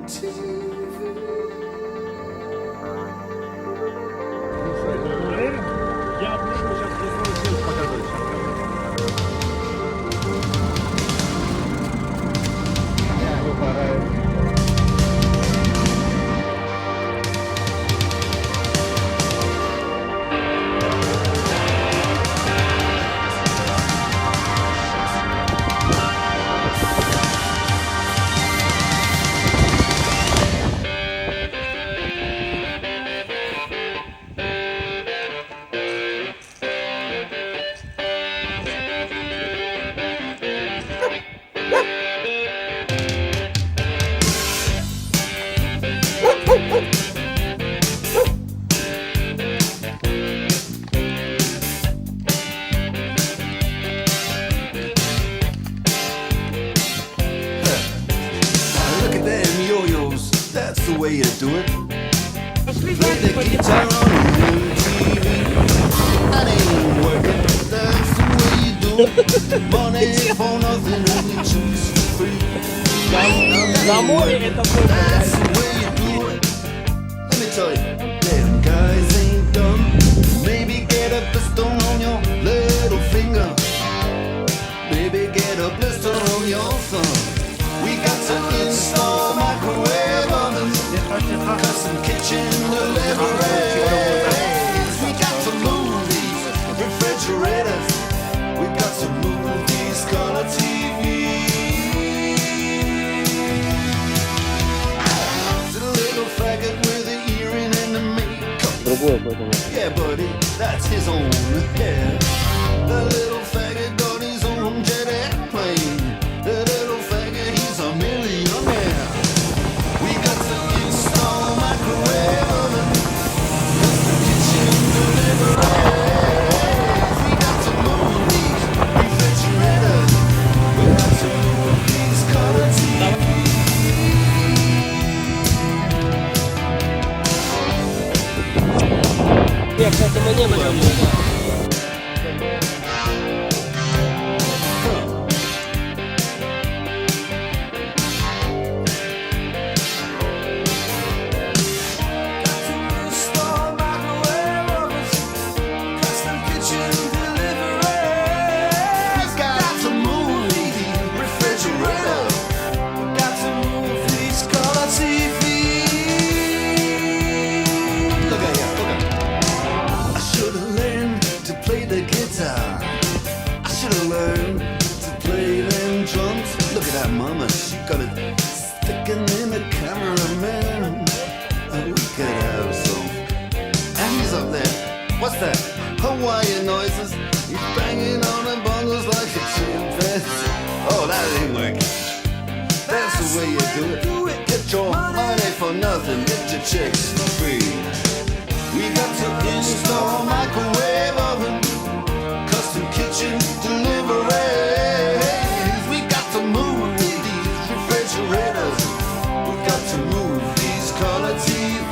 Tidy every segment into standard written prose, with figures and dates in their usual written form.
Я обниму сейчас показываю. Way you do it. Play the guitar on TV. That ain't working. That's the way you do it. Money for nothing and you choose for free. На море это было. That's the way you do it. Let me tell you, damn guys ain't dumb. Maybe get a pistol on your little finger. Maybe get a blister on your thumb. We got to install microwave ovens. Custom kitchen deliveries. We got to move these refrigerators. We got to move these color TVs. The little faggot with the earring and the makeup. Yeah, buddy, that's his own hair. The little faggot got his own jet airplane. The little faggot, he's a millionaire. We got to install microwave oven, custom kitchen deliveries. We got to move these refrigerators. We got to move these color TVs. Я, кстати, мы не были. Mama, she got it sticking in the cameraman. We could have some. And he's up there. What's that? Hawaiian noises. He's banging on the bongos like a chimpanzee. Oh, that ain't working. That's the way you do it. Get your money for nothing. Get your chicks for free. We got to install microwave oven, custom kitchen deliveries. We got to move refrigerators. We got to move these color TVs.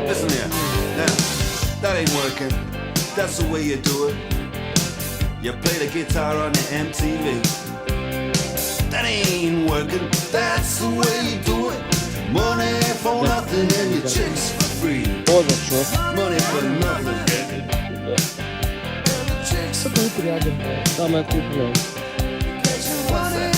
Listen here, now, that ain't working. That's the way you do it. You play the guitar on the MTV. That ain't working, that's the way you do it. Money for nothing and your chicks for free. Money for nothing. Самое крупное. What's that?